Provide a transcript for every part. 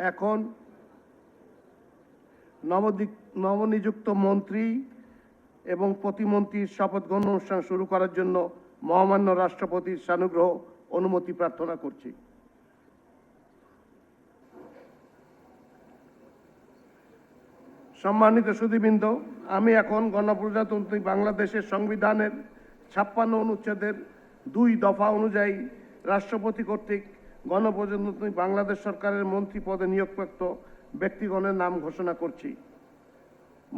এখন নবনিযুক্ত মন্ত্রী এবং প্রতিমন্ত্রীর শপথ গ্রহণ অনুষ্ঠান শুরু করার জন্য মহামান্য রাষ্ট্রপতির সানুগ্রহ অনুমতি প্রার্থনা করছি। সম্মানিত সুধীবৃন্দ, আমি এখন গণপ্রজাতন্ত্রী বাংলাদেশের সংবিধানের 56 অনুচ্ছেদের 2 দফা অনুযায়ী রাষ্ট্রপতি কর্তৃক গণপ্রজাতন্ত্রী বাংলাদেশ সরকারের মন্ত্রী পদে নিয়োগপ্রাপ্ত ব্যক্তিগণের নাম ঘোষণা করছি।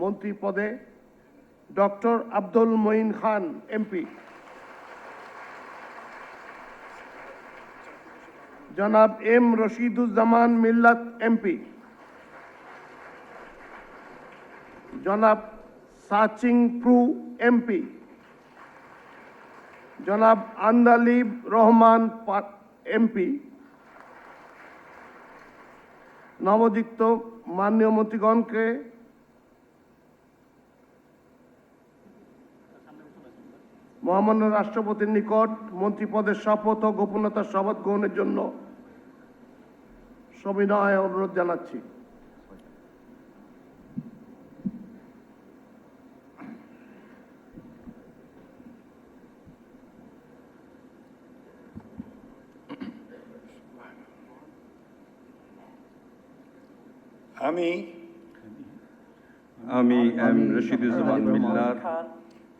মন্ত্রী পদে ডক্টর আব্দুল মঈন খান এমপি, জনাব এম রশিদুজ্জামান মিল্লাত এমপি, জনাব সাচিং প্রু এমপি, জনাব আন্দালিব রহমান এমপি। নবযুক্ত মাননীয় মন্ত্রীগণকে মহামান্য রাষ্ট্রপতির নিকট মন্ত্রী পদের শপথ ও গোপনীয়তার শপথ গ্রহণের জন্য সবিনয় অনুরোধ জানাচ্ছি। আমি এম রশিদুজ্জামান মিল্লাত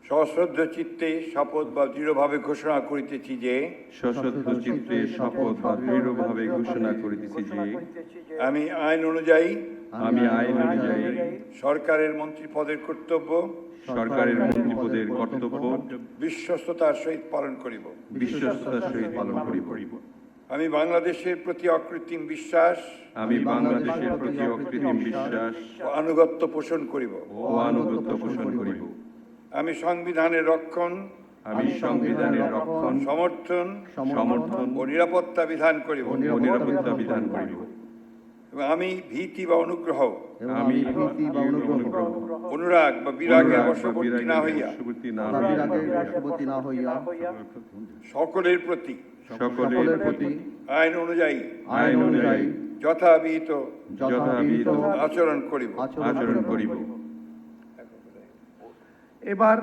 সশ্রদ্ধ চিত্তে শপথ বা দৃঢ়ভাবে ঘোষণা করিতেছি যে আমি আইন অনুযায়ী সরকারের মন্ত্রী পদের কর্তব্য বিশ্বস্ততার সহিত পালন করিব। আমি বাংলাদেশের প্রতি অকৃত্রিম বিশ্বাস ও আনুগত্য পোষণ করিব। আমি সংবিধানের রক্ষণ সমর্থন ও নিরাপত্তা বিধান করিব। আমি ভীতি বা অনুগ্রহ অনুরাগ বা বিরাগের বশবর্তী না হইয়া সকলের প্রতি আইন অনুযায়ী যথাবিহিত আচরণ করিব। এবার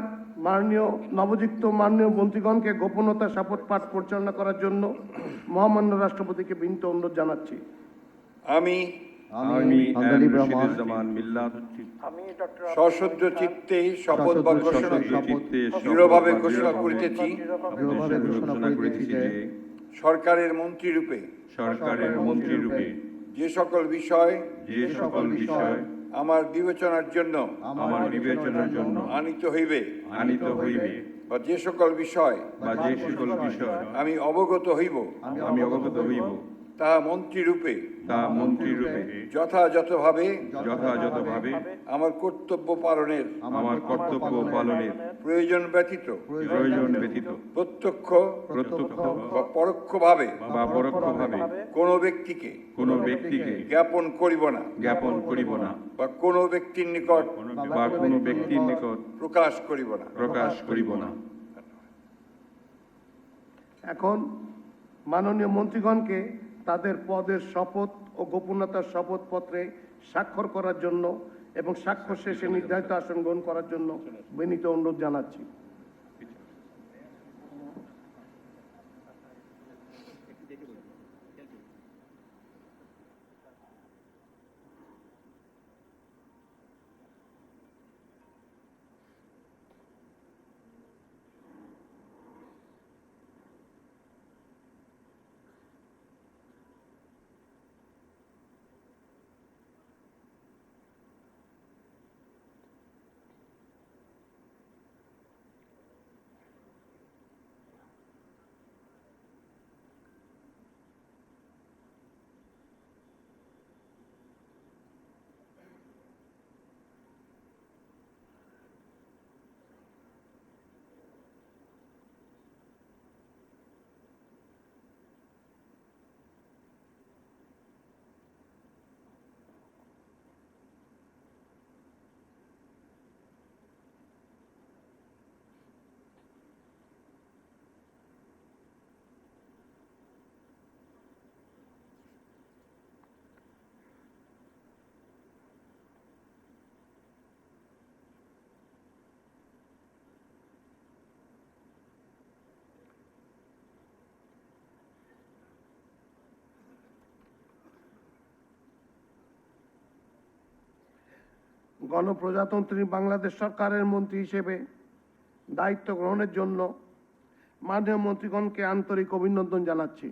নবযুক্ত মাননীয় মন্ত্রীগণকে গোপনীয়তা শপথ পাঠ পরিচালনা করার জন্য মহামান্য রাষ্ট্রপতিকে বিনীত অনুরোধ জানাচ্ছি। আমি সশ্রদ্ধ চিত্তে শপথ বা ঘোষণা দৃঢ়ভাবে ঘোষণা করিতেছি সরকারের মন্ত্রী রূপে যে সকল বিষয় আমার বিবেচনার জন্য আনিত হইবে বা যে সকল বিষয় আমি অবগত হইব তাহা মন্ত্রী রূপে যথাযথভাবে আমার কর্তব্য পালনের প্রয়োজন ব্যতীত প্রত্যক্ষ বা পরোক্ষভাবে কোনো ব্যক্তিকে জ্ঞাপন করিব না বা কোনো ব্যক্তির নিকট প্রকাশ করিব না। এখন মাননীয় মন্ত্রীগণকে তাদের পদের শপথ ও গোপনীয়তার শপথপত্রে স্বাক্ষর করার জন্য এবং স্বাক্ষর শেষে নির্ধারিত আসন গ্রহণ করার জন্য বিনীত অনুরোধ জানাচ্ছি। গণপ্রজাতন্ত্রী বাংলাদেশ সরকারের মন্ত্রী হিসেবে দায়িত্ব গ্রহণের জন্য মাননীয় মন্ত্রীগণকে আন্তরিক অভিনন্দন জানাচ্ছি।